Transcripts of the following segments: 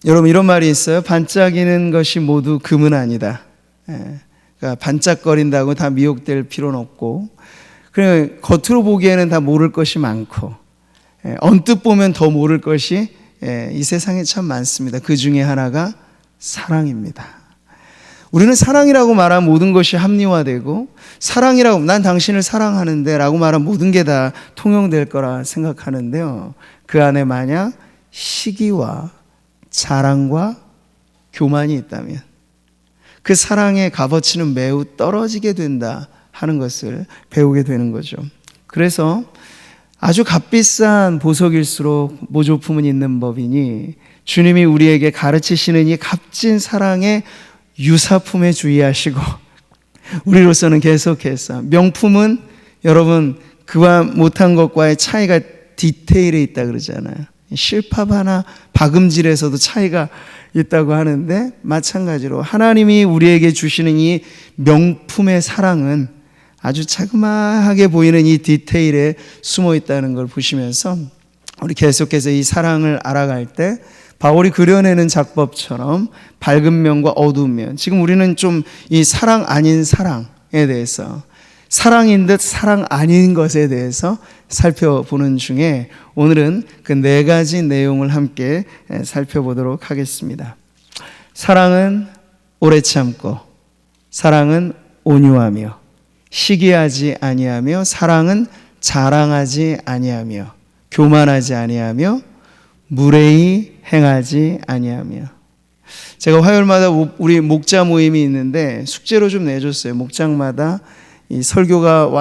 여러분, 이런 말이 있어요. 반짝이는 것이 모두 금은 아니다. 그러니까 반짝거린다고 다 미혹될 필요는 없고, 그냥 겉으로 보기에는 다 모를 것이 많고, 언뜻 보면 더 모를 것이 이 세상에 참 많습니다. 그 중에 하나가 사랑입니다. 우리는 사랑이라고 말하면 모든 것이 합리화되고, 사랑이라고 난 당신을 사랑하는데 라고 말하면 모든 게 다 통용될 거라 생각하는데요, 그 안에 만약 시기와 자랑과 교만이 있다면 그 사랑의 값어치는 매우 떨어지게 된다 하는 것을 배우게 되는 거죠. 그래서 아주 값비싼 보석일수록 모조품은 있는 법이니, 주님이 우리에게 가르치시는 이 값진 사랑의 유사품에 주의하시고, 우리로서는 계속해서 명품은 여러분 그와 못한 것과의 차이가 디테일에 있다 그러잖아요. 실밥 하나 박음질에서도 차이가 있다고 하는데, 마찬가지로 하나님이 우리에게 주시는 이 명품의 사랑은 아주 자그마하게 보이는 이 디테일에 숨어 있다는 걸 보시면서 우리 계속해서 이 사랑을 알아갈 때 바울이 그려내는 작법처럼 밝은 면과 어두운 면, 지금 우리는 좀 이 사랑 아닌 사랑에 대해서, 사랑인 듯 사랑 아닌 것에 대해서 살펴보는 중에 오늘은 그 네 가지 내용을 함께 살펴보도록 하겠습니다. 사랑은 오래 참고, 사랑은 온유하며, 시기하지 아니하며, 사랑은 자랑하지 아니하며, 교만하지 아니하며, 무례히 행하지 아니하며. 제가 화요일마다 우리 목자 모임이 있는데 숙제로 좀 내줬어요. 목장마다 이 설교가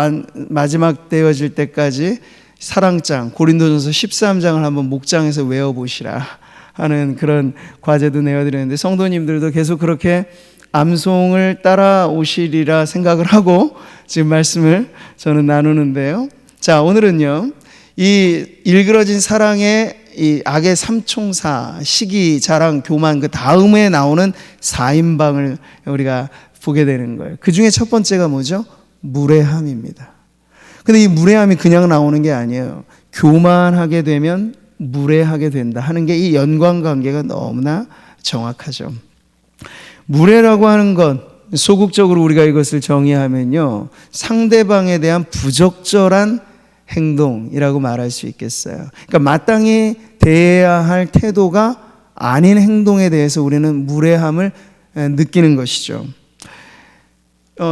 마지막 되어질 때까지 사랑장, 고린도전서 13장을 한번 목장에서 외워보시라 하는 그런 과제도 내어드렸는데, 성도님들도 계속 그렇게 암송을 따라오시리라 생각을 하고 지금 말씀을 저는 나누는데요. 자, 오늘은요, 이 일그러진 사랑의 이 악의 삼총사, 시기, 자랑, 교만, 그 다음에 나오는 4인방을 우리가 보게 되는 거예요. 그 중에 첫 번째가 뭐죠? 무례함입니다. 근데 이 무례함이 그냥 나오는 게 아니에요. 교만하게 되면 무례하게 된다 하는 게 이 연관관계가 너무나 정확하죠. 무례라고 하는 것, 소극적으로 우리가 이것을 정의하면요, 상대방에 대한 부적절한 행동이라고 말할 수 있겠어요. 그러니까 마땅히 대해야 할 태도가 아닌 행동에 대해서 우리는 무례함을 느끼는 것이죠.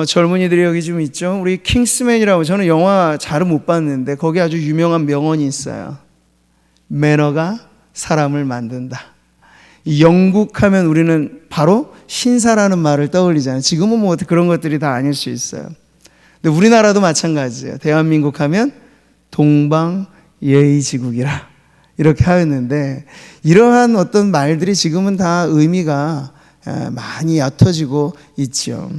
젊은이들이 여기 좀 있죠. 우리 킹스맨이라고, 저는 영화 잘은 못 봤는데 거기 아주 유명한 명언이 있어요. 매너가 사람을 만든다. 영국 하면 우리는 바로 신사라는 말을 떠올리잖아요. 지금은 뭐 그런 것들이 다 아닐 수 있어요. 근데 우리나라도 마찬가지예요. 대한민국 하면 동방예의지국이라 이렇게 하였는데, 이러한 어떤 말들이 지금은 다 의미가 많이 옅어지고 있죠.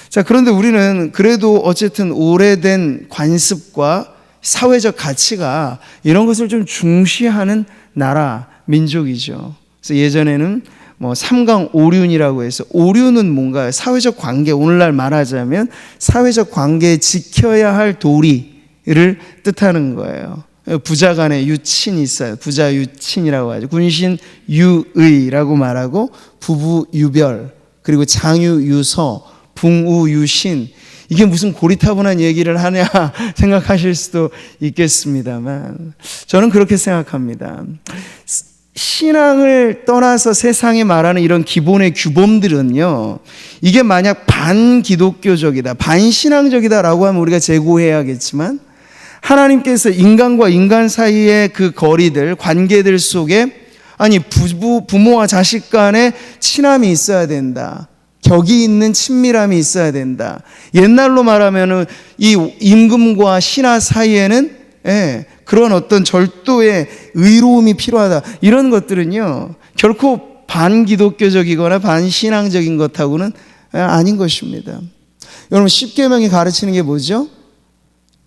자, 그런데 우리는 그래도 어쨌든 오래된 관습과 사회적 가치가 이런 것을 좀 중시하는 나라, 민족이죠. 그래서 예전에는 뭐 삼강오륜이라고 해서, 오륜은 뭔가 사회적 관계, 오늘날 말하자면 사회적 관계에 지켜야 할 도리를 뜻하는 거예요. 부자 간에 유친이 있어요. 부자 유친이라고 하죠. 군신 유의라고 말하고, 부부 유별, 그리고 장유 유서, 붕우 유신. 이게 무슨 고리타분한 얘기를 하냐 생각하실 수도 있겠습니다만, 저는 그렇게 생각합니다. 신앙을 떠나서 세상에 말하는 이런 기본의 규범들은요, 이게 만약 반기독교적이다, 반신앙적이다라고 하면 우리가 재고해야겠지만, 하나님께서 인간과 인간 사이의 그 거리들, 관계들 속에, 아니 부모와 자식 간에 친함이 있어야 된다, 격이 있는 친밀함이 있어야 된다. 옛날로 말하면은 이 임금과 신하 사이에는 그런 어떤 절도의 의로움이 필요하다. 이런 것들은요, 결코 반기독교적이거나 반신앙적인 것하고는 아닌 것입니다. 여러분, 십계명이 가르치는 게 뭐죠?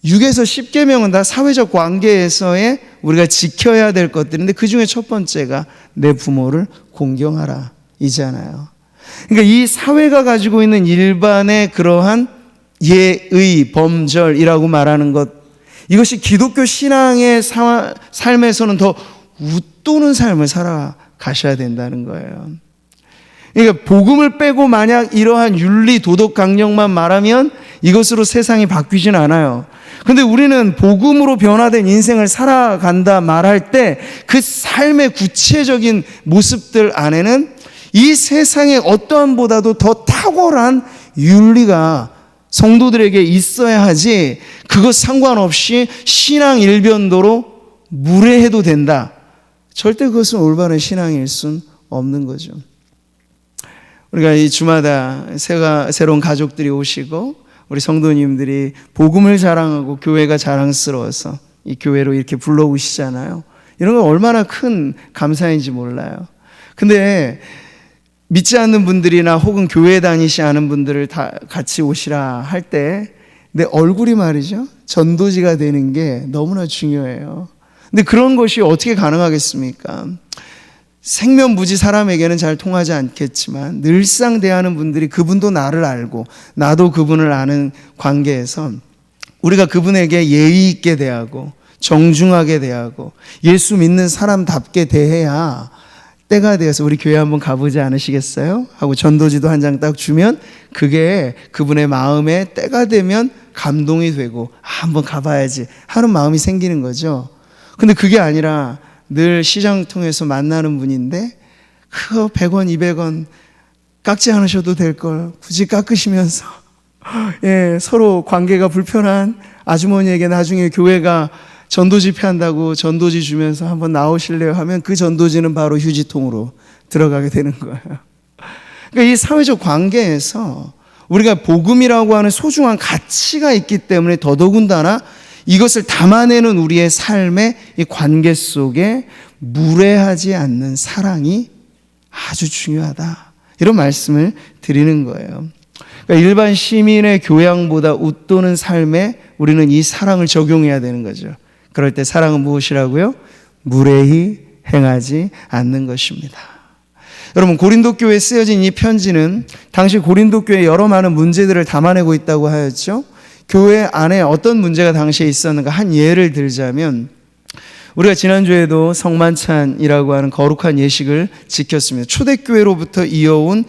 6에서 10계명은 다 사회적 관계에서의 우리가 지켜야 될 것들인데, 그 중에 첫 번째가 내 부모를 공경하라 이잖아요. 그러니까 이 사회가 가지고 있는 일반의 그러한 예의, 범절이라고 말하는 것, 이것이 기독교 신앙의 삶에서는 더 웃도는 삶을 살아가는 가셔야 된다는 거예요. 그러니까 복음을 빼고 만약 이러한 윤리 도덕 강령만 말하면 이것으로 세상이 바뀌진 않아요. 근데 우리는 복음으로 변화된 인생을 살아간다 말할 때 그 삶의 구체적인 모습들 안에는 이 세상의 어떠함보다도 더 탁월한 윤리가 성도들에게 있어야 하지, 그것 상관없이 신앙 일변도로 무례해도 된다. 절대 그것은 올바른 신앙일 순 없는 거죠. 우리가 이 주마다 새로운 가족들이 오시고 우리 성도님들이 복음을 자랑하고 교회가 자랑스러워서 이 교회로 이렇게 불러오시잖아요. 이런 건 얼마나 큰 감사인지 몰라요. 근데 믿지 않는 분들이나 혹은 교회 다니시 않은 분들을 다 같이 오시라 할 때 내 얼굴이 말이죠, 전도지가 되는 게 너무나 중요해요. 근데 그런 것이 어떻게 가능하겠습니까? 생면부지 사람에게는 잘 통하지 않겠지만 늘상 대하는 분들이 그분도 나를 알고 나도 그분을 아는 관계에서 우리가 그분에게 예의 있게 대하고 정중하게 대하고 예수 믿는 사람답게 대해야 때가 되어서 우리 교회 한번 가보지 않으시겠어요? 하고 전도지도 한 장 딱 주면 그게 그분의 마음에 때가 되면 감동이 되고 한번 가봐야지 하는 마음이 생기는 거죠. 근데 그게 아니라 늘 시장 통해서 만나는 분인데 그거 100원, 200원 깎지 않으셔도 될 걸 굳이 깎으시면서 서로 관계가 불편한 아주머니에게 나중에 교회가 전도 집회한다고 전도지 주면서 한번 나오실래요 하면 그 전도지는 바로 휴지통으로 들어가게 되는 거예요. 그러니까 이 사회적 관계에서 우리가 복음이라고 하는 소중한 가치가 있기 때문에 더더군다나 이것을 담아내는 우리의 삶의 이 관계 속에 무례하지 않는 사랑이 아주 중요하다, 이런 말씀을 드리는 거예요. 그러니까 일반 시민의 교양보다 웃도는 삶에 우리는 이 사랑을 적용해야 되는 거죠. 그럴 때 사랑은 무엇이라고요? 무례히 행하지 않는 것입니다. 여러분, 고린도 교회에 쓰여진 이 편지는 당시 고린도 교회에 여러 많은 문제들을 담아내고 있다고 하였죠. 교회 안에 어떤 문제가 당시에 있었는가 한 예를 들자면, 우리가 지난주에도 성만찬이라고 하는 거룩한 예식을 지켰습니다. 초대교회로부터 이어온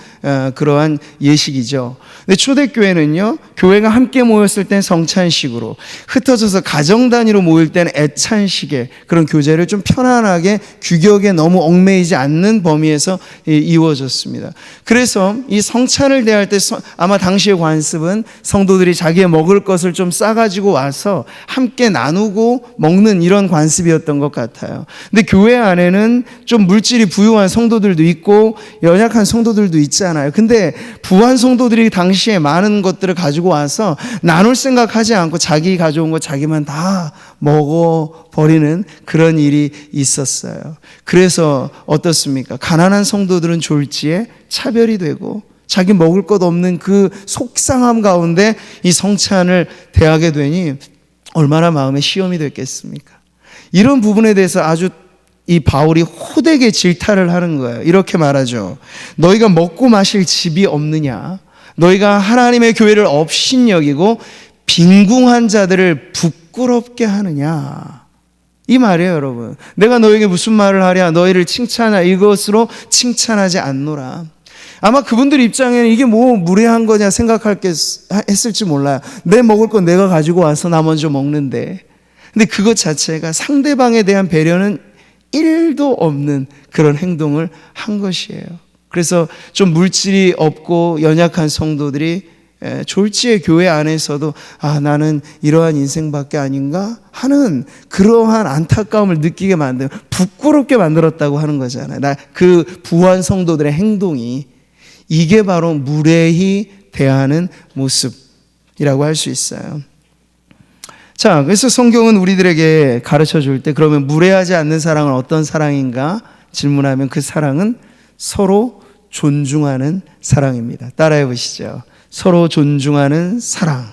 그러한 예식이죠. 근데 초대교회는요, 교회가 함께 모였을 땐 성찬식으로, 흩어져서 가정 단위로 모일 때는 애찬식의 그런 교제를 좀 편안하게 규격에 너무 얽매이지 않는 범위에서 이루어졌습니다. 그래서 이 성찬을 대할 때 아마 당시의 관습은 성도들이 자기의 먹을 것을 좀 싸가지고 와서 함께 나누고 먹는 이런 관습이었던 것 같아요. 근데 교회 안에는 좀 물질이 부유한 성도들도 있고 연약한 성도들도 있잖아요. 근데 부한 성도들이 당시에 많은 것들을 가지고 와서 나눌 생각하지 않고 자기 가져온 거 자기만 다 먹어버리는 그런 일이 있었어요. 그래서 어떻습니까? 가난한 성도들은 졸지에 차별이 되고 자기 먹을 것 없는 그 속상함 가운데 이 성찬을 대하게 되니 얼마나 마음에 시험이 됐겠습니까? 이런 부분에 대해서 아주 이 바울이 호되게 질타를 하는 거예요. 이렇게 말하죠. 너희가 먹고 마실 집이 없느냐? 너희가 하나님의 교회를 업신여기고 빈궁한 자들을 부끄럽게 하느냐? 이 말이에요, 여러분. 내가 너에게 무슨 말을 하랴? 너희를 칭찬하 이것으로 칭찬하지 않노라. 아마 그분들 입장에는 이게 뭐 무례한 거냐 했을지 몰라요. 내 먹을 건 내가 가지고 와서 나 먼저 먹는데. 근데 그것 자체가 상대방에 대한 배려는 1도 없는 그런 행동을 한 것이에요. 그래서 좀 물질이 없고 연약한 성도들이 졸지에 교회 안에서도 나는 이러한 인생밖에 아닌가 하는 그러한 안타까움을 느끼게 만든, 부끄럽게 만들었다고 하는 거잖아요. 그 부한 성도들의 행동이 이게 바로 무례히 대하는 모습이라고 할 수 있어요. 자, 그래서 성경은 우리들에게 가르쳐 줄 때 그러면 무례하지 않는 사랑은 어떤 사랑인가 질문하면 그 사랑은 서로 존중하는 사랑입니다. 따라해 보시죠. 서로 존중하는 사랑.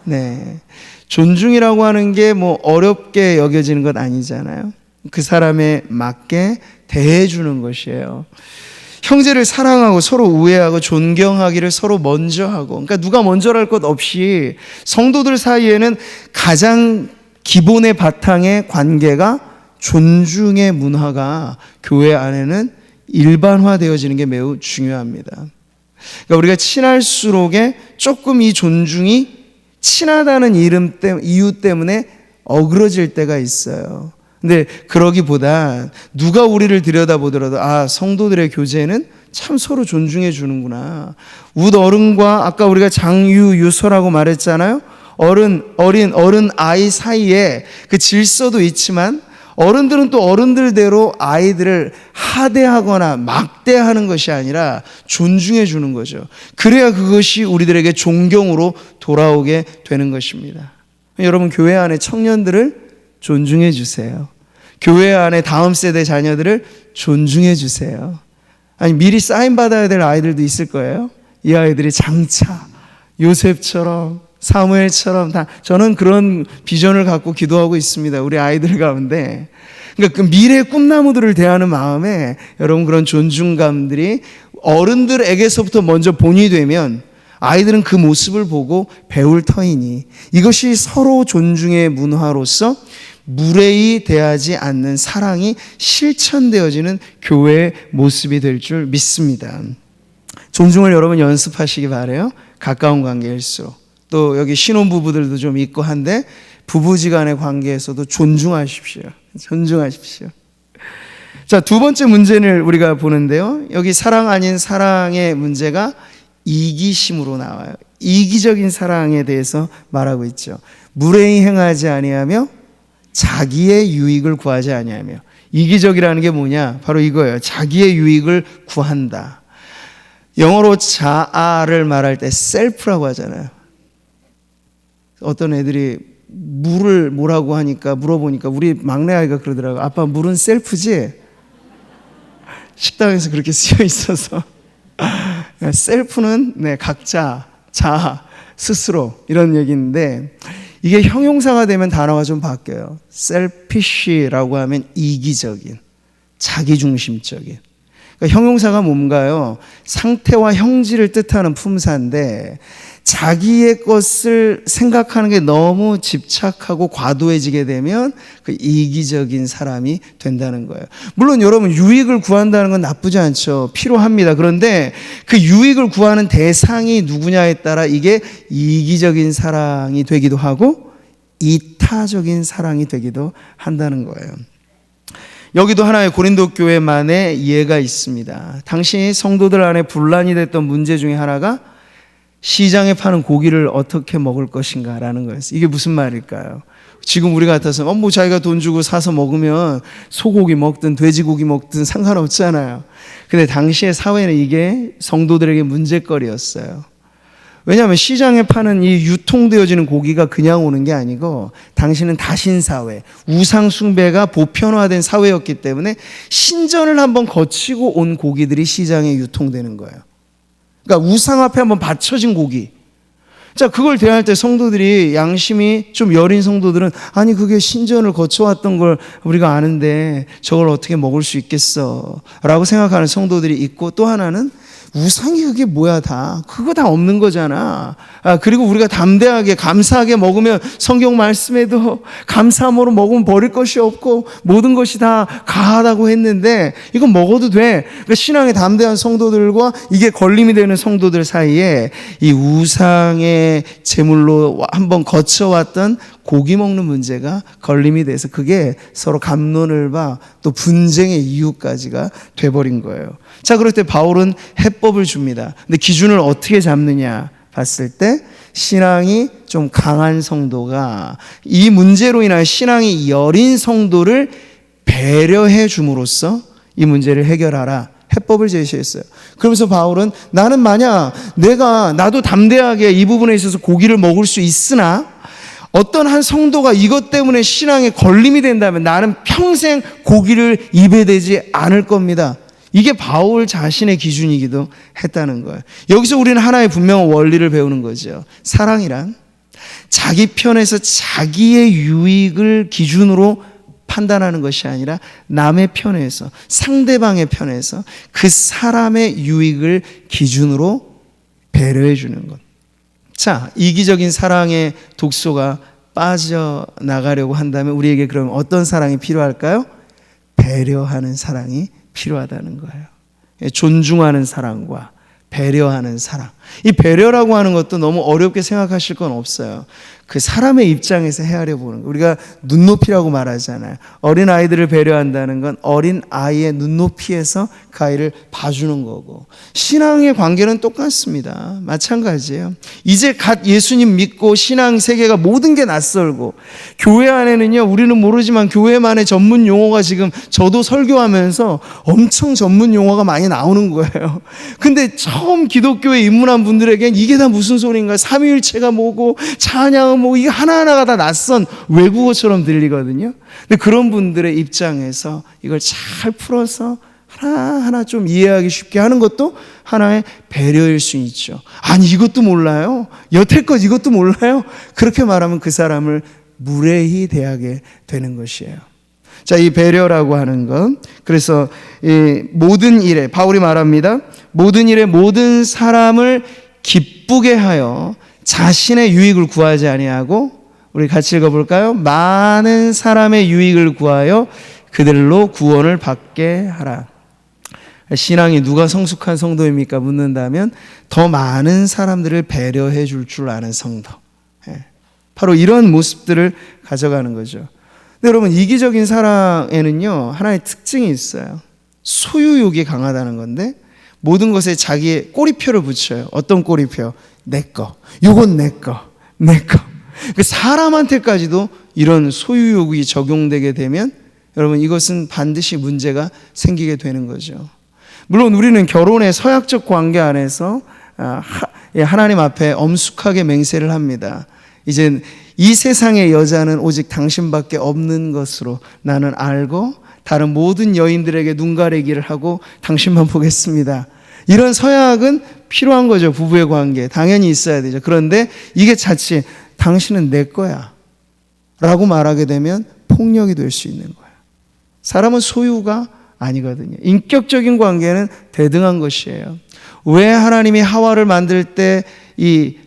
네. 존중이라고 하는 게 뭐 어렵게 여겨지는 것 아니잖아요. 그 사람에 맞게 대해주는 것이에요. 형제를 사랑하고 서로 우애하고 존경하기를 서로 먼저 하고, 그러니까 누가 먼저랄 것 없이 성도들 사이에는 가장 기본의 바탕의 관계가 존중의 문화가 교회 안에는 일반화되어지는 게 매우 중요합니다. 그러니까 우리가 친할수록에 조금 이 존중이 친하다는 이유 때문에 어그러질 때가 있어요. 근데 그러기보다 누가 우리를 들여다보더라도 성도들의 교제는 참 서로 존중해 주는구나. 웃 어른과 아까 우리가 장유 유서라고 말했잖아요. 어른 아이 사이에 그 질서도 있지만 어른들은 또 어른들대로 아이들을 하대하거나 막대하는 것이 아니라 존중해 주는 거죠. 그래야 그것이 우리들에게 존경으로 돌아오게 되는 것입니다. 여러분, 교회 안에 청년들을 존중해 주세요. 교회 안에 다음 세대 자녀들을 존중해 주세요. 아니, 미리 사인 받아야 될 아이들도 있을 거예요. 이 아이들이 장차 요셉처럼 사무엘처럼 다, 저는 그런 비전을 갖고 기도하고 있습니다. 우리 아이들 가운데. 그러니까 그 미래의 꿈나무들을 대하는 마음에 여러분 그런 존중감들이 어른들에게서부터 먼저 본이 되면 아이들은 그 모습을 보고 배울 터이니 이것이 서로 존중의 문화로서 무례히 대하지 않는 사랑이 실천되어지는 교회의 모습이 될 줄 믿습니다. 존중을 여러분 연습하시기 바라요. 가까운 관계일수록. 또 여기 신혼부부들도 좀 있고 한데 부부지간의 관계에서도 존중하십시오. 존중하십시오. 자, 두 번째 문제를 우리가 보는데요. 여기 사랑 아닌 사랑의 문제가 이기심으로 나와요. 이기적인 사랑에 대해서 말하고 있죠. 무례히 행하지 아니하며 자기의 유익을 구하지 아니하며. 이기적이라는 게 뭐냐? 바로 이거예요. 자기의 유익을 구한다. 영어로 자아를 말할 때 셀프라고 하잖아요. 어떤 애들이 물을 뭐라고 하니까 물어보니까 우리 막내 아이가 그러더라고요. 아빠, 물은 셀프지? 식당에서 그렇게 쓰여 있어서 셀프는 각자, 자아, 스스로 이런 얘기인데 이게 형용사가 되면 단어가 좀 바뀌어요. selfish라고 하면 이기적인, 자기중심적인. 그러니까 형용사가 뭔가요? 상태와 형질을 뜻하는 품사인데 자기의 것을 생각하는 게 너무 집착하고 과도해지게 되면 그 이기적인 사람이 된다는 거예요. 물론 여러분, 유익을 구한다는 건 나쁘지 않죠. 필요합니다. 그런데 그 유익을 구하는 대상이 누구냐에 따라 이게 이기적인 사랑이 되기도 하고 이타적인 사랑이 되기도 한다는 거예요. 여기도 하나의 고린도 교회만의 예가 있습니다. 당시 성도들 안에 분란이 됐던 문제 중에 하나가 시장에 파는 고기를 어떻게 먹을 것인가라는 거였어요. 이게 무슨 말일까요? 지금 우리 같아서 자기가 돈 주고 사서 먹으면 소고기 먹든 돼지고기 먹든 상관없잖아요. 근데 당시의 사회는 이게 성도들에게 문제거리였어요. 왜냐하면 시장에 파는 이 유통되어지는 고기가 그냥 오는 게 아니고 당시는 다신사회, 우상숭배가 보편화된 사회였기 때문에 신전을 한번 거치고 온 고기들이 시장에 유통되는 거예요. 그러니까 우상 앞에 한번 바쳐진 고기. 자, 그걸 대할 때 성도들이, 양심이 좀 여린 성도들은 아니 그게 신전을 거쳐왔던 걸 우리가 아는데 저걸 어떻게 먹을 수 있겠어 라고 생각하는 성도들이 있고, 또 하나는 우상이 그게 뭐야, 그거 다 없는 거잖아. 그리고 우리가 담대하게 감사하게 먹으면 성경 말씀에도 감사함으로 먹으면 버릴 것이 없고 모든 것이 다 가하다고 했는데 이건 먹어도 돼. 그러니까 신앙의 담대한 성도들과 이게 걸림이 되는 성도들 사이에 이 우상의 제물로 한번 거쳐왔던 고기 먹는 문제가 걸림이 돼서 그게 서로 갑론을 봐 또 분쟁의 이유까지가 돼버린 거예요. 자, 그럴 때 바울은 해법을 줍니다. 근데 기준을 어떻게 잡느냐 봤을 때 신앙이 좀 강한 성도가 이 문제로 인한 신앙이 여린 성도를 배려해 줌으로써 이 문제를 해결하라 해법을 제시했어요. 그러면서 바울은 나는 만약 나도 담대하게 이 부분에 있어서 고기를 먹을 수 있으나 어떤 한 성도가 이것 때문에 신앙에 걸림이 된다면 나는 평생 고기를 입에 대지 않을 겁니다. 이게 바울 자신의 기준이기도 했다는 거예요. 여기서 우리는 하나의 분명한 원리를 배우는 거죠. 사랑이란 자기 편에서 자기의 유익을 기준으로 판단하는 것이 아니라 남의 편에서, 상대방의 편에서 그 사람의 유익을 기준으로 배려해 주는 것. 자, 이기적인 사랑의 독소가 빠져나가려고 한다면 우리에게 그럼 어떤 사랑이 필요할까요? 배려하는 사랑이 필요하다는 거예요. 존중하는 사랑과 배려하는 사랑. 이 배려라고 하는 것도 너무 어렵게 생각하실 건 없어요. 그 사람의 입장에서 헤아려 보는 거. 우리가 눈높이라고 말하잖아요. 어린 아이들을 배려한다는 건 어린 아이의 눈높이에서 그 아이를 봐주는 거고, 신앙의 관계는 똑같습니다. 마찬가지예요. 이제 갓 예수님 믿고 신앙 세계가 모든 게 낯설고, 교회 안에는요, 우리는 모르지만 교회만의 전문 용어가 지금 저도 설교하면서 엄청 전문 용어가 많이 나오는 거예요. 근데 처음 기독교에 입문한 분들에겐 이게 다 무슨 소리인가, 삼위일체가 뭐고 찬양은 뭐, 이게 하나하나가 다 낯선 외국어처럼 들리거든요. 근데 그런 분들의 입장에서 이걸 잘 풀어서 하나하나 좀 이해하기 쉽게 하는 것도 하나의 배려일 수 있죠. 아니, 이것도 몰라요? 여태껏 이것도 몰라요? 그렇게 말하면 그 사람을 무례히 대하게 되는 것이에요. 자, 이 배려라고 하는 것, 그래서 이 모든 일에, 바울이 말합니다. 모든 일에 모든 사람을 기쁘게 하여 자신의 유익을 구하지 아니하고, 우리 같이 읽어볼까요? 많은 사람의 유익을 구하여 그들로 구원을 받게 하라. 신앙이 누가 성숙한 성도입니까? 묻는다면 더 많은 사람들을 배려해 줄 줄 아는 성도. 바로 이런 모습들을 가져가는 거죠. 근데 여러분, 이기적인 사랑에는요, 하나의 특징이 있어요. 소유욕이 강하다는 건데, 모든 것에 자기의 꼬리표를 붙여요. 어떤 꼬리표? 내 거. 요건 내 거. 내 거. 사람한테까지도 이런 소유욕이 적용되게 되면 여러분, 이것은 반드시 문제가 생기게 되는 거죠. 물론 우리는 결혼의 서약적 관계 안에서 하나님 앞에 엄숙하게 맹세를 합니다. 이제 이 세상의 여자는 오직 당신밖에 없는 것으로 나는 알고 다른 모든 여인들에게 눈 가리기를 하고 당신만 보겠습니다. 이런 서약은 필요한 거죠. 부부의 관계 당연히 있어야 되죠. 그런데 이게 자칫 당신은 내 거야 라고 말하게 되면 폭력이 될 수 있는 거예요. 사람은 소유가 아니거든요. 인격적인 관계는 대등한 것이에요. 왜 하나님이 하와를 만들 때 이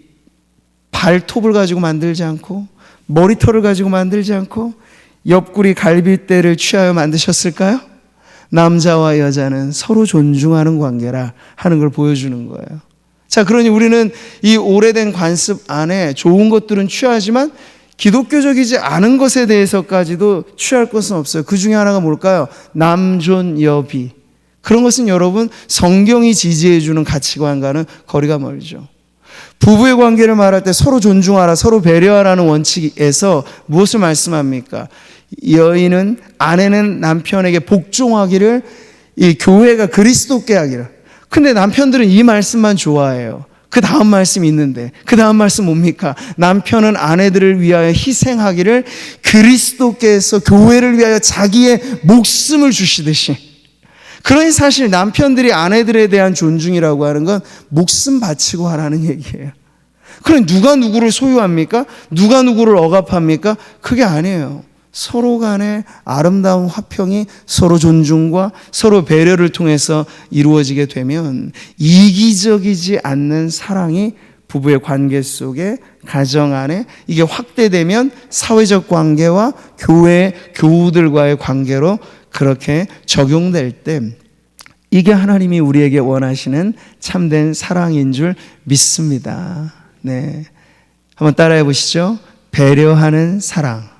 발톱을 가지고 만들지 않고 머리털을 가지고 만들지 않고 옆구리 갈빗대를 취하여 만드셨을까요? 남자와 여자는 서로 존중하는 관계라 하는 걸 보여주는 거예요. 자, 그러니 우리는 이 오래된 관습 안에 좋은 것들은 취하지만 기독교적이지 않은 것에 대해서까지도 취할 것은 없어요. 그 중에 하나가 뭘까요? 남존여비. 그런 것은 여러분, 성경이 지지해주는 가치관과는 거리가 멀죠. 부부의 관계를 말할 때 서로 존중하라, 서로 배려하라는 원칙에서 무엇을 말씀합니까? 여인은, 아내는 남편에게 복종하기를, 이 교회가 그리스도께 하기를. 근데 남편들은 이 말씀만 좋아해요. 그 다음 말씀이 있는데, 그 다음 말씀 뭡니까? 남편은 아내들을 위하여 희생하기를 그리스도께서 교회를 위하여 자기의 목숨을 주시듯이. 그러니 사실 남편들이 아내들에 대한 존중이라고 하는 건 목숨 바치고 하라는 얘기예요. 그럼 누가 누구를 소유합니까? 누가 누구를 억압합니까? 그게 아니에요. 서로 간의 아름다운 화평이 서로 존중과 서로 배려를 통해서 이루어지게 되면 이기적이지 않는 사랑이 부부의 관계 속에, 가정 안에 이게 확대되면 사회적 관계와 교회 교우들과의 관계로 그렇게 적용될 때 이게 하나님이 우리에게 원하시는 참된 사랑인 줄 믿습니다. 네, 한번 따라해 보시죠. 배려하는 사랑.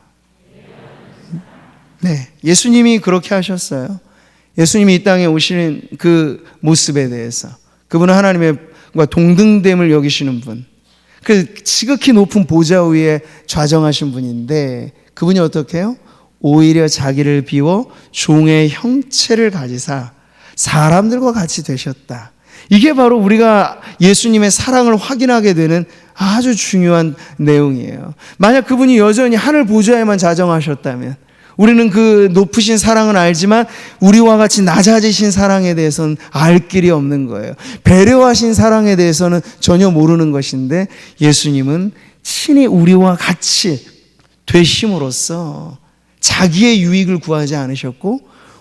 네, 예수님이 그렇게 하셨어요. 예수님이 이 땅에 오시는 그 모습에 대해서, 그분은 하나님과 동등됨을 여기시는 분, 그 지극히 높은 보좌 위에 좌정하신 분인데 그분이 어떻게 해요? 오히려 자기를 비워 종의 형체를 가지사 사람들과 같이 되셨다. 이게 바로 우리가 예수님의 사랑을 확인하게 되는 아주 중요한 내용이에요. 만약 그분이 여전히 하늘 보좌에만 좌정하셨다면 우리는 그 높으신 사랑은 알지만 우리와 같이 낮아지신 사랑에 대해서는 알 길이 없는 거예요. 배려하신 사랑에 대해서는 전혀 모르는 것인데 예수님은 친히 우리와 같이 되심으로써 자기의 유익을 구하지 않으셨고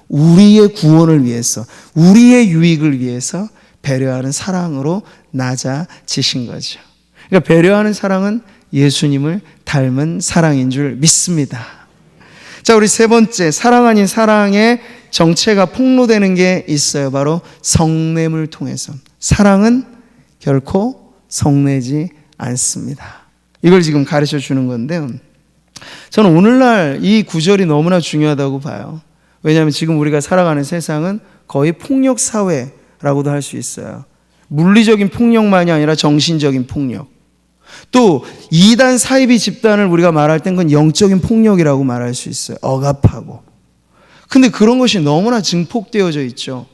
우리의 구원을 위해서, 우리의 유익을 위해서 배려하는 사랑으로 낮아지신 거죠. 그러니까 배려하는 사랑은 예수님을 닮은 사랑인 줄 믿습니다. 자, 우리 세 번째, 사랑 아닌 사랑의 정체가 폭로되는 게 있어요. 바로 성냄을 통해서. 사랑은 결코 성내지 않습니다. 이걸 지금 가르쳐 주는 건데요. 저는 오늘날 이 구절이 너무나 중요하다고 봐요. 왜냐하면 지금 우리가 살아가는 세상은 거의 폭력 사회라고도 할 수 있어요. 물리적인 폭력만이 아니라 정신적인 폭력. 또 이단 사이비 집단을 우리가 말할 땐 그건 영적인 폭력이라고 말할 수 있어요. 억압하고. 근데 그런 것이 너무나 증폭되어져 있죠.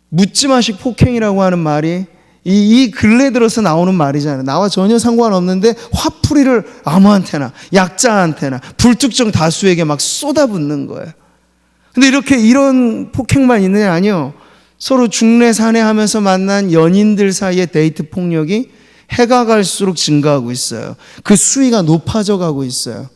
묻지마식 폭행이라고 하는 말이 이 근래 들어서 나오는 말이잖아요. 나와 전혀 상관없는데 화풀이를 아무한테나 약자한테나 불특정 다수에게 막 쏟아붓는 거예요. 근데 이런 폭행만 있느냐? 아니요. 서로 중래사내하면서 만난 연인들 사이의 데이트 폭력이 해가 갈수록 증가하고 있어요. 그 수위가 높아져 가고 있어요.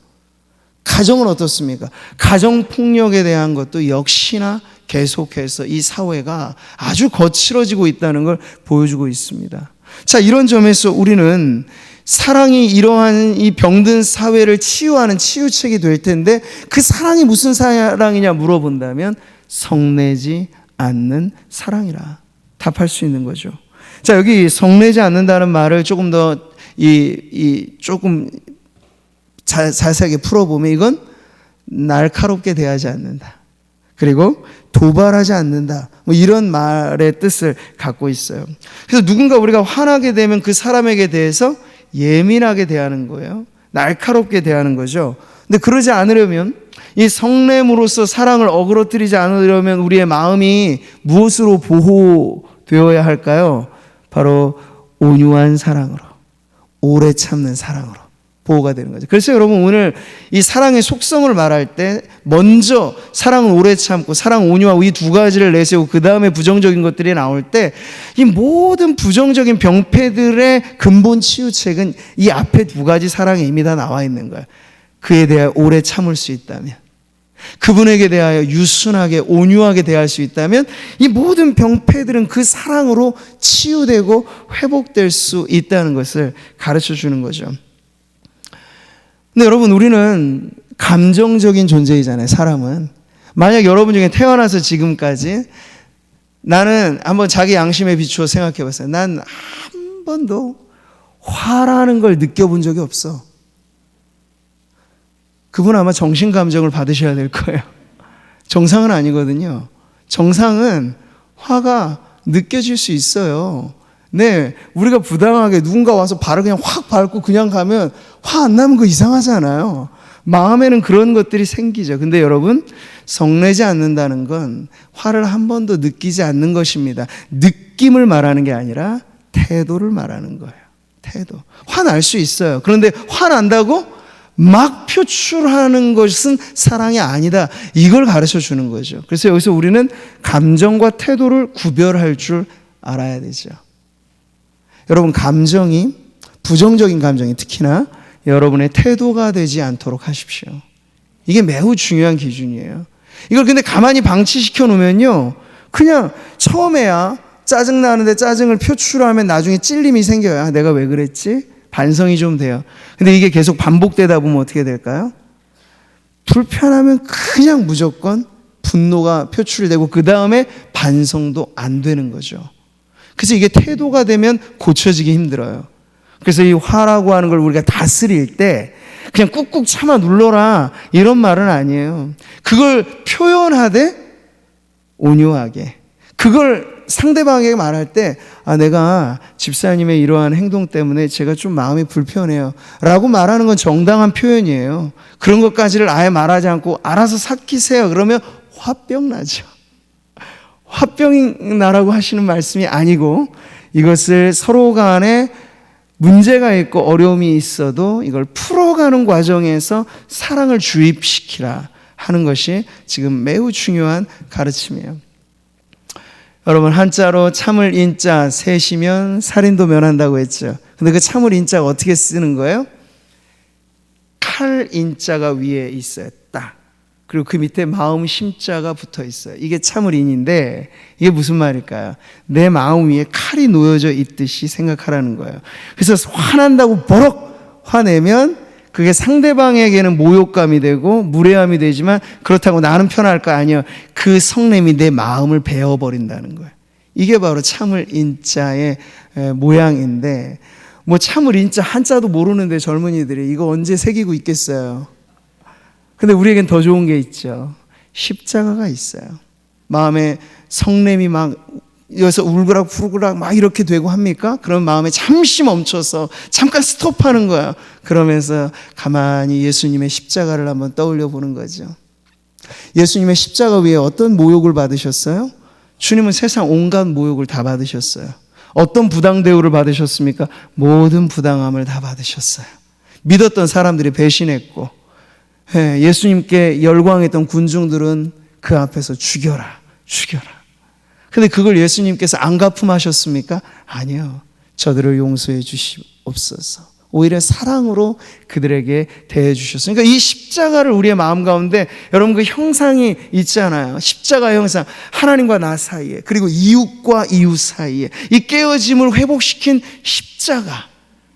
가정은 어떻습니까? 가정폭력에 대한 것도 역시나 계속해서 이 사회가 아주 거칠어지고 있다는 걸 보여주고 있습니다. 자, 이런 점에서 우리는 사랑이 이러한 이 병든 사회를 치유하는 치유책이 될 텐데 그 사랑이 무슨 사랑이냐 물어본다면 성내지 않는 사랑이라 답할 수 있는 거죠. 자, 여기 성내지 않는다는 말을 조금 더 조금 자세하게 풀어보면 이건 날카롭게 대하지 않는다. 그리고 도발하지 않는다. 뭐 이런 말의 뜻을 갖고 있어요. 그래서 누군가 우리가 화나게 되면 그 사람에게 대해서 예민하게 대하는 거예요. 날카롭게 대하는 거죠. 근데 그러지 않으려면 이 성냄으로써 사랑을 어그러뜨리지 않으려면 우리의 마음이 무엇으로 보호되어야 할까요? 바로 온유한 사랑으로, 오래 참는 사랑으로 보호가 되는 거죠. 그래서 여러분 오늘 이 사랑의 속성을 말할 때 먼저 사랑은 오래 참고 사랑 온유하고 이 두 가지를 내세우고 그 다음에 부정적인 것들이 나올 때 이 모든 부정적인 병폐들의 근본 치유책은 이 앞에 두 가지 사랑에 이미 다 나와 있는 거예요. 그에 대하여 오래 참을 수 있다면, 그분에게 대하여 유순하게 온유하게 대할 수 있다면 이 모든 병폐들은 그 사랑으로 치유되고 회복될 수 있다는 것을 가르쳐 주는 거죠. 근데 여러분 우리는 감정적인 존재이잖아요. 사람은. 만약 여러분 중에 태어나서 지금까지 나는 한번 자기 양심에 비추어 생각해 봤어요. 난 한 번도 화라는 걸 느껴본 적이 없어. 그분 아마 정신감정을 받으셔야 될 거예요. 정상은 아니거든요. 정상은 화가 느껴질 수 있어요. 네, 우리가 부당하게 누군가 와서 발을 그냥 확 밟고 그냥 가면 화 안 나면 그거 이상하잖아요. 마음에는 그런 것들이 생기죠. 근데 여러분, 성내지 않는다는 건 화를 한 번도 느끼지 않는 것입니다. 느낌을 말하는 게 아니라 태도를 말하는 거예요. 태도. 화날 수 있어요. 그런데 화난다고 막 표출하는 것은 사랑이 아니다. 이걸 가르쳐 주는 거죠. 그래서 여기서 우리는 감정과 태도를 구별할 줄 알아야 되죠. 여러분, 감정이, 부정적인 감정이 특히나 여러분의 태도가 되지 않도록 하십시오. 이게 매우 중요한 기준이에요. 이걸 근데 가만히 방치시켜 놓으면요, 그냥 처음에야 짜증나는데 짜증을 표출하면 나중에 찔림이 생겨요. 아, 내가 왜 그랬지? 반성이 좀 돼요. 근데 이게 계속 반복되다 보면 어떻게 될까요? 불편하면 그냥 무조건 분노가 표출되고 그 다음에 반성도 안 되는 거죠. 그래서 이게 태도가 되면 고쳐지기 힘들어요. 그래서 이 화라고 하는 걸 우리가 다스릴 때 그냥 꾹꾹 참아 눌러라 이런 말은 아니에요. 그걸 표현하되 온유하게, 그걸 상대방에게 말할 때 아, 내가 집사님의 이러한 행동 때문에 제가 좀 마음이 불편해요 라고 말하는 건 정당한 표현이에요. 그런 것까지를 아예 말하지 않고 알아서 삭히세요 그러면 화병 나죠. 화병이 나라고 하시는 말씀이 아니고 이것을 서로 간에 문제가 있고 어려움이 있어도 이걸 풀어가는 과정에서 사랑을 주입시키라 하는 것이 지금 매우 중요한 가르침이에요. 여러분, 한자로 참을 인자 셋이면 살인도 면한다고 했죠. 근데 그 참을 인자가 어떻게 쓰는 거예요? 칼 인자가 위에 있어요. 딱. 그리고 그 밑에 마음 심자가 붙어 있어요. 이게 참을 인인데 이게 무슨 말일까요? 내 마음 위에 칼이 놓여져 있듯이 생각하라는 거예요. 그래서 화난다고 버럭 화내면 그게 상대방에게는 모욕감이 되고 무례함이 되지만 그렇다고 나는 편할까? 아니요. 그 성냄이 내 마음을 베어버린다는 거예요. 이게 바로 참을 인자의 모양인데, 뭐 참을 인자 한자도 모르는데 젊은이들이 이거 언제 새기고 있겠어요. 근데 우리에겐 더 좋은 게 있죠. 십자가가 있어요. 마음에 성냄이 막 여기서 울그락 푸르그락 막 이렇게 되고 합니까? 그런 마음에 잠시 멈춰서 잠깐 스톱하는 거예요. 그러면서 가만히 예수님의 십자가를 한번 떠올려 보는 거죠. 예수님의 십자가 위에 어떤 모욕을 받으셨어요? 주님은 세상 온갖 모욕을 다 받으셨어요. 어떤 부당 대우를 받으셨습니까? 모든 부당함을 다 받으셨어요. 믿었던 사람들이 배신했고, 예수님께 열광했던 군중들은 그 앞에서 죽여라, 죽여라. 근데 그걸 예수님께서 안 갚음하셨습니까? 아니요. 저들을 용서해 주시옵소서. 오히려 사랑으로 그들에게 대해 주셨어요. 그러니까 이 십자가를 우리의 마음 가운데, 여러분 그 형상이 있잖아요. 십자가 형상. 하나님과 나 사이에, 그리고 이웃과 이웃 사이에 이 깨어짐을 회복시킨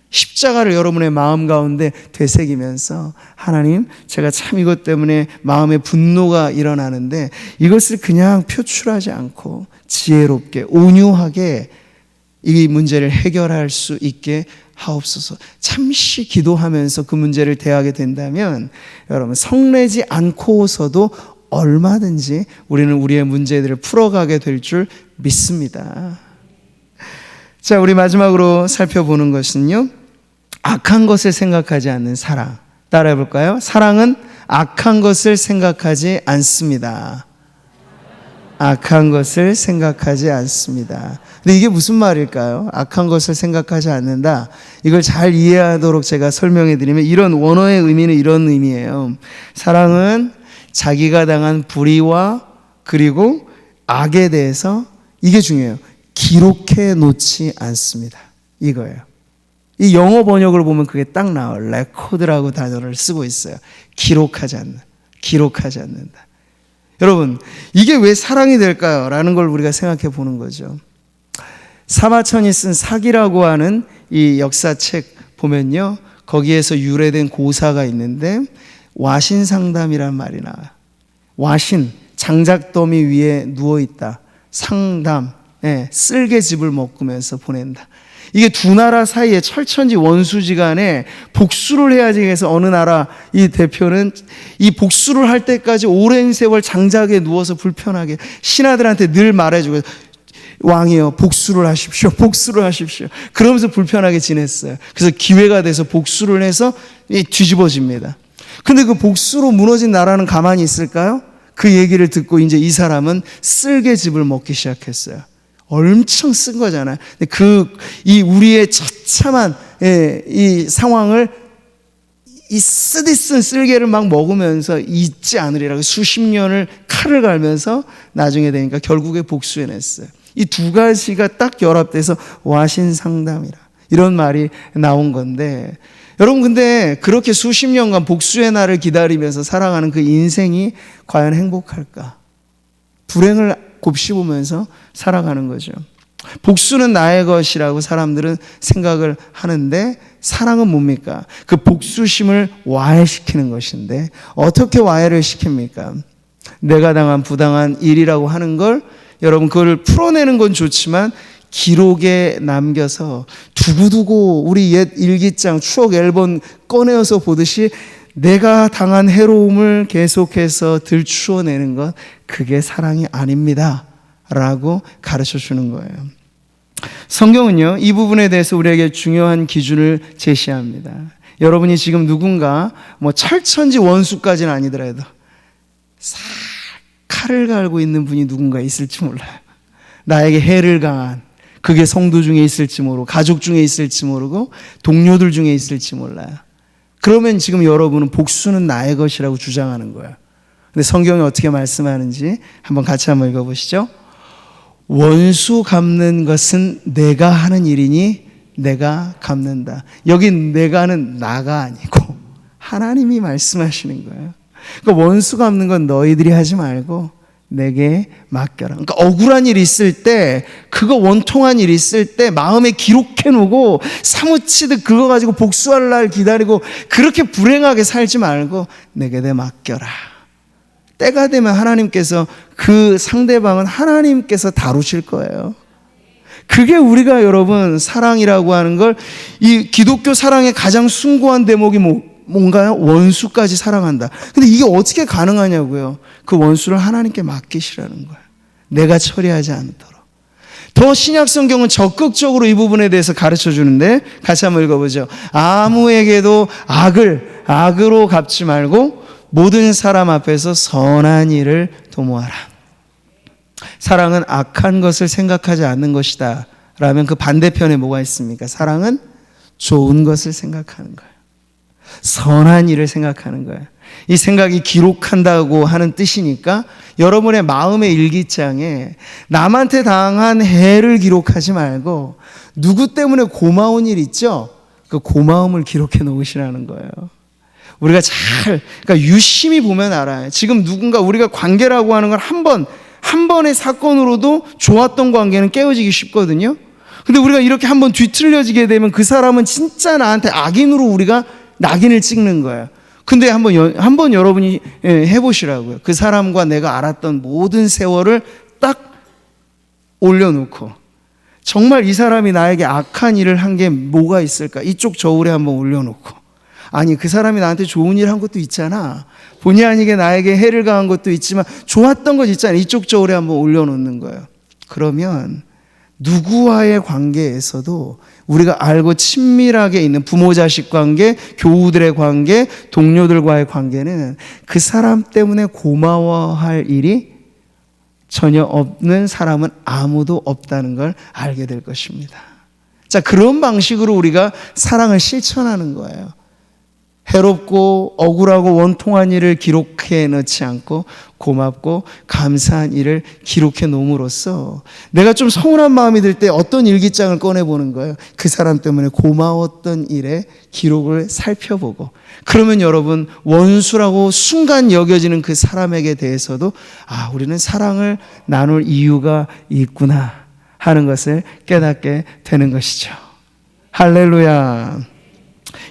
십자가를 여러분의 마음 가운데 되새기면서, 하나님, 제가 참 이것 때문에 마음에 분노가 일어나는데 이것을 그냥 표출하지 않고 지혜롭게 온유하게 이 문제를 해결할 수 있게 하옵소서. 잠시 기도하면서 그 문제를 대하게 된다면 여러분 성내지 않고서도 얼마든지 우리는 우리의 문제들을 풀어가게 될 줄 믿습니다. 자, 우리 마지막으로 살펴보는 것은요, 악한 것을 생각하지 않는 사랑. 따라해 볼까요? 사랑은 악한 것을 생각하지 않습니다. 악한 것을 생각하지 않습니다. 근데 이게 무슨 말일까요? 악한 것을 생각하지 않는다. 이걸 잘 이해하도록 제가 설명해 드리면, 이런 원어의 의미는 이런 의미예요. 사랑은 자기가 당한 불의와 그리고 악에 대해서, 이게 중요해요, 기록해 놓지 않습니다. 이거예요. 이 영어 번역을 보면 그게 딱 나와요. 레코드라고 단어를 쓰고 있어요. 기록하지 않는다. 여러분, 이게 왜 사랑이 될까요? 라는 걸 우리가 생각해 보는 거죠. 사마천이 쓴 사기라고 하는 이 역사책 보면요, 거기에서 유래된 고사가 있는데 와신상담이란 말이 나와요. 와신, 장작더미 위에 누워있다. 상담, 쓸개즙을 먹으면서 보낸다. 이게 두 나라 사이에 철천지 원수지간에 복수를 해야지 해서, 어느 나라 이 대표는 이 복수를 할 때까지 오랜 세월 장작에 누워서 불편하게 신하들한테 늘 말해주고, 왕이여 복수를 하십시오, 복수를 하십시오. 그러면서 불편하게 지냈어요. 그래서 기회가 돼서 복수를 해서 뒤집어집니다. 근데 그 복수로 무너진 나라는 가만히 있을까요? 그 얘기를 듣고 이제 이 사람은 쓸개즙을 먹기 시작했어요. 엄청 쓴 거잖아요. 이 우리의 처참한 이 상황을 이 쓰디 쓴 쓸개를 막 먹으면서 잊지 않으리라고 수십 년을 칼을 갈면서 나중에 되니까 결국에 복수해냈어요. 이 두 가지가 딱 결합돼서 와신상담이라 이런 말이 나온 건데, 여러분 근데 그렇게 수십 년간 복수의 날을 기다리면서 살아가는 그 인생이 과연 행복할까? 불행을 곱씹으면서 살아가는 거죠. 복수는 나의 것이라고 사람들은 생각을 하는데, 사랑은 뭡니까? 그 복수심을 와해시키는 것인데, 어떻게 와해를 시킵니까? 내가 당한 부당한 일이라고 하는 걸, 여러분 그걸 풀어내는 건 좋지만 기록에 남겨서 두고두고 우리 옛 일기장 추억 앨범 꺼내어서 보듯이 내가 당한 해로움을 계속해서 들추어내는 것, 그게 사랑이 아닙니다 라고 가르쳐 주는 거예요. 성경은요, 이 부분에 대해서 우리에게 중요한 기준을 제시합니다. 여러분이 지금 누군가 철천지 원수까지는 아니더라도 싹 칼을 갈고 있는 분이 누군가 있을지 몰라요. 나에게 해를 가한, 그게 성도 중에 있을지 모르고 가족 중에 있을지 모르고 동료들 중에 있을지 몰라요. 그러면 지금 여러분은 복수는 나의 것이라고 주장하는 거예요. 근데 성경이 어떻게 말씀하는지 한번 같이 한번 읽어보시죠. 원수 갚는 것은 내가 하는 일이니 내가 갚는다. 여기 내가는 나가 아니고 하나님이 말씀하시는 거예요. 그러니까 원수 갚는 건 너희들이 하지 말고 내게 맡겨라. 그러니까 억울한 일이 있을 때, 그거 원통한 일이 있을 때 마음에 기록해 놓고 사무치듯 그거 가지고 복수할 날 기다리고 그렇게 불행하게 살지 말고 내게 맡겨라. 때가 되면 하나님께서, 그 상대방은 하나님께서 다루실 거예요. 그게 우리가 여러분 사랑이라고 하는 걸, 이 기독교 사랑의 가장 숭고한 대목이 뭔가요? 원수까지 사랑한다. 근데 이게 어떻게 가능하냐고요. 그 원수를 하나님께 맡기시라는 거예요. 내가 처리하지 않도록. 더 신약 성경은 적극적으로 이 부분에 대해서 가르쳐 주는데, 같이 한번 읽어보죠. 아무에게도 악으로 갚지 말고 모든 사람 앞에서 선한 일을 도모하라. 사랑은 악한 것을 생각하지 않는 것이다 라면 그 반대편에 뭐가 있습니까? 사랑은 좋은 것을 생각하는 거예요. 선한 일을 생각하는 거예요. 이 생각이 기록한다고 하는 뜻이니까 여러분의 마음의 일기장에 남한테 당한 해를 기록하지 말고 누구 때문에 고마운 일 있죠? 그 고마움을 기록해 놓으시라는 거예요. 우리가 그러니까 유심히 보면 알아요. 지금 누군가, 우리가 관계라고 하는 건 한 번의 사건으로도 좋았던 관계는 깨어지기 쉽거든요. 근데 우리가 이렇게 한번 뒤틀려지게 되면 그 사람은 진짜 나한테 악인으로 우리가 낙인을 찍는 거예요. 근데 한번 여러분이 해보시라고요. 그 사람과 내가 알았던 모든 세월을 딱 올려놓고, 정말 이 사람이 나에게 악한 일을 한 게 뭐가 있을까? 이쪽 저울에 한번 올려놓고, 아니 그 사람이 나한테 좋은 일 한 것도 있잖아. 본의 아니게 나에게 해를 가한 것도 있지만 좋았던 것 있잖아. 이쪽 저울에 한번 올려놓는 거예요. 그러면 누구와의 관계에서도 우리가 알고 친밀하게 있는 부모 자식 관계, 교우들의 관계, 동료들과의 관계는 그 사람 때문에 고마워할 일이 전혀 없는 사람은 아무도 없다는 걸 알게 될 것입니다. 자, 그런 방식으로 우리가 사랑을 실천하는 거예요. 해롭고 억울하고 원통한 일을 기록해 넣지 않고 고맙고 감사한 일을 기록해 놓음으로써 내가 좀 서운한 마음이 들 때 어떤 일기장을 꺼내보는 거예요. 그 사람 때문에 고마웠던 일의 기록을 살펴보고, 그러면 여러분 원수라고 순간 여겨지는 그 사람에게 대해서도 우리는 사랑을 나눌 이유가 있구나 하는 것을 깨닫게 되는 것이죠. 할렐루야.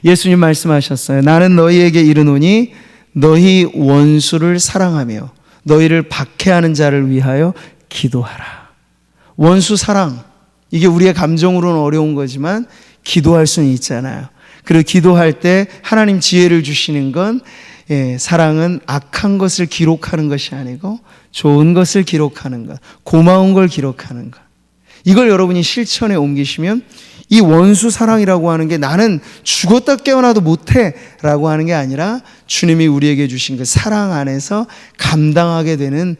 예수님 말씀하셨어요. 나는 너희에게 이르노니 너희 원수를 사랑하며 너희를 박해하는 자를 위하여 기도하라. 원수 사랑, 이게 우리의 감정으로는 어려운 거지만 기도할 수는 있잖아요. 그리고 기도할 때 하나님 지혜를 주시는 건 사랑은 악한 것을 기록하는 것이 아니고 좋은 것을 기록하는 것, 고마운 걸 기록하는 것. 이걸 여러분이 실천에 옮기시면 이 원수 사랑이라고 하는 게 나는 죽었다 깨어나도 못해 라고 하는 게 아니라 주님이 우리에게 주신 그 사랑 안에서 감당하게 되는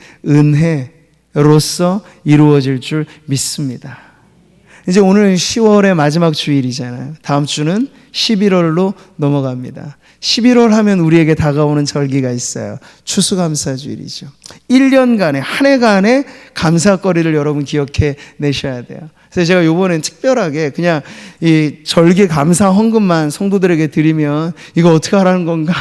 은혜로서 이루어질 줄 믿습니다. 이제 오늘 10월의 마지막 주일이잖아요. 다음 주는 11월로 넘어갑니다. 11월 하면 우리에게 다가오는 절기가 있어요. 추수감사주일이죠. 1년간의, 한 해간의 감사거리를 여러분 기억해 내셔야 돼요. 그래서 제가 이번엔 특별하게 그냥 이 절기 감사 헌금만 성도들에게 드리면 이거 어떻게 하라는 건가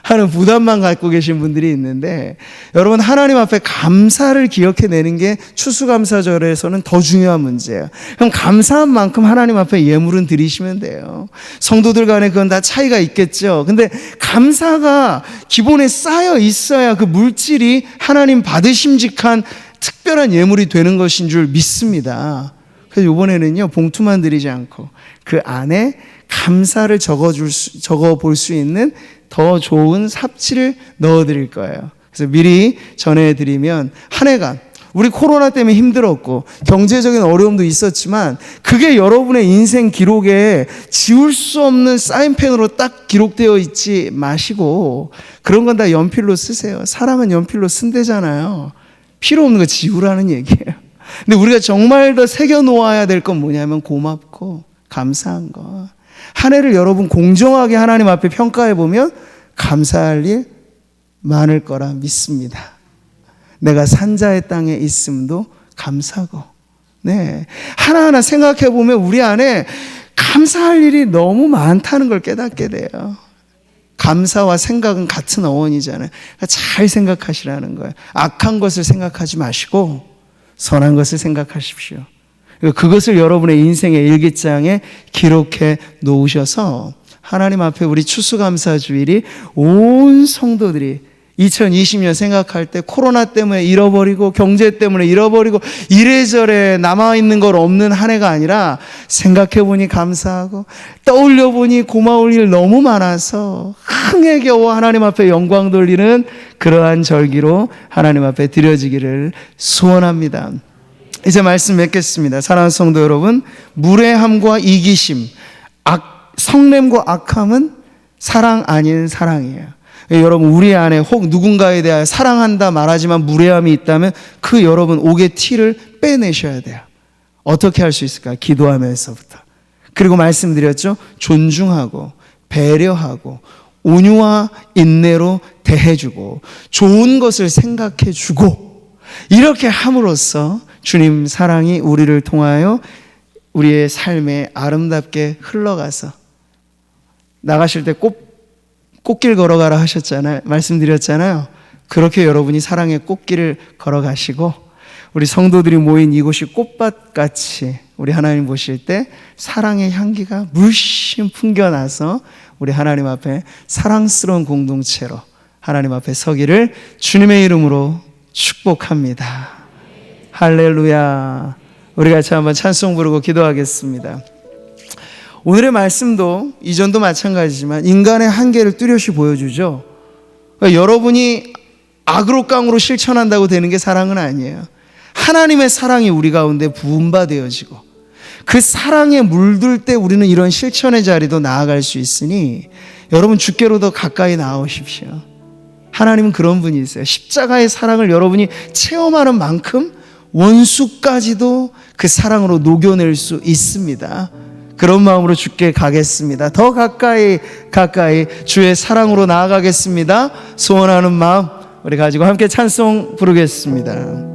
하는 부담만 갖고 계신 분들이 있는데, 여러분 하나님 앞에 감사를 기억해내는 게 추수감사절에서는 더 중요한 문제예요. 그럼 감사한 만큼 하나님 앞에 예물은 드리시면 돼요. 성도들 간에 그건 다 차이가 있겠죠. 근데 감사가 기본에 쌓여 있어야 그 물질이 하나님 받으심직한 특별한 예물이 되는 것인 줄 믿습니다. 그래서 이번에는요, 봉투만 드리지 않고 그 안에 감사를 적어볼 수 있는 더 좋은 삽치를 넣어드릴 거예요. 그래서 미리 전해드리면 한 해간 우리 코로나 때문에 힘들었고 경제적인 어려움도 있었지만 그게 여러분의 인생 기록에 지울 수 없는 사인펜으로 딱 기록되어 있지 마시고 그런 건 다 연필로 쓰세요. 사랑은 연필로 쓴대잖아요. 필요 없는 거 지우라는 얘기예요. 근데 우리가 정말 더 새겨놓아야 될 건 뭐냐면 고맙고 감사한 거. 한 해를 여러분 공정하게 하나님 앞에 평가해 보면 감사할 일 많을 거라 믿습니다. 내가 산자의 땅에 있음도 감사고, 네, 하나하나 생각해 보면 우리 안에 감사할 일이 너무 많다는 걸 깨닫게 돼요. 감사와 생각은 같은 어원이잖아요. 그러니까 잘 생각하시라는 거예요. 악한 것을 생각하지 마시고 선한 것을 생각하십시오. 그것을 여러분의 인생의 일기장에 기록해 놓으셔서 하나님 앞에 우리 추수감사주일이 온 성도들이 2020년 생각할 때 코로나 때문에 잃어버리고 경제 때문에 잃어버리고 이래저래 남아있는 걸 없는 한 해가 아니라 생각해보니 감사하고 떠올려보니 고마울 일 너무 많아서 흥에 겨워 하나님 앞에 영광 돌리는 그러한 절기로 하나님 앞에 드려지기를 소원합니다. 이제 말씀 맺겠습니다. 사랑하는 성도 여러분, 무례함과 이기심, 성냄과 악함은 사랑 아닌 사랑이에요. 여러분, 우리 안에 혹 누군가에 대하여 사랑한다 말하지만 무례함이 있다면 그 여러분 옥의 티를 빼내셔야 돼요. 어떻게 할 수 있을까요? 기도하면서부터. 그리고 말씀드렸죠. 존중하고 배려하고 온유와 인내로 대해주고 좋은 것을 생각해주고 이렇게 함으로써 주님 사랑이 우리를 통하여 우리의 삶에 아름답게 흘러가서 나가실 때 꽃길 걸어가라 하셨잖아요. 말씀드렸잖아요. 그렇게 여러분이 사랑의 꽃길을 걸어가시고 우리 성도들이 모인 이곳이 꽃밭같이 우리 하나님 보실 때 사랑의 향기가 물씬 풍겨나서 우리 하나님 앞에 사랑스러운 공동체로 하나님 앞에 서기를 주님의 이름으로 축복합니다. 할렐루야. 우리 같이 한번 찬송 부르고 기도하겠습니다. 오늘의 말씀도 이전도 마찬가지지만 인간의 한계를 뚜렷이 보여주죠. 그러니까 여러분이 악으로 깡으로 실천한다고 되는 게 사랑은 아니에요. 하나님의 사랑이 우리 가운데 부음바되어지고 그 사랑에 물들 때 우리는 이런 실천의 자리도 나아갈 수 있으니 여러분 주께로 더 가까이 나오십시오. 하나님은 그런 분이세요. 십자가의 사랑을 여러분이 체험하는 만큼 원수까지도 그 사랑으로 녹여낼 수 있습니다. 그런 마음으로 주께 가겠습니다. 더 가까이 주의 사랑으로 나아가겠습니다. 소원하는 마음 우리 가지고 함께 찬송 부르겠습니다.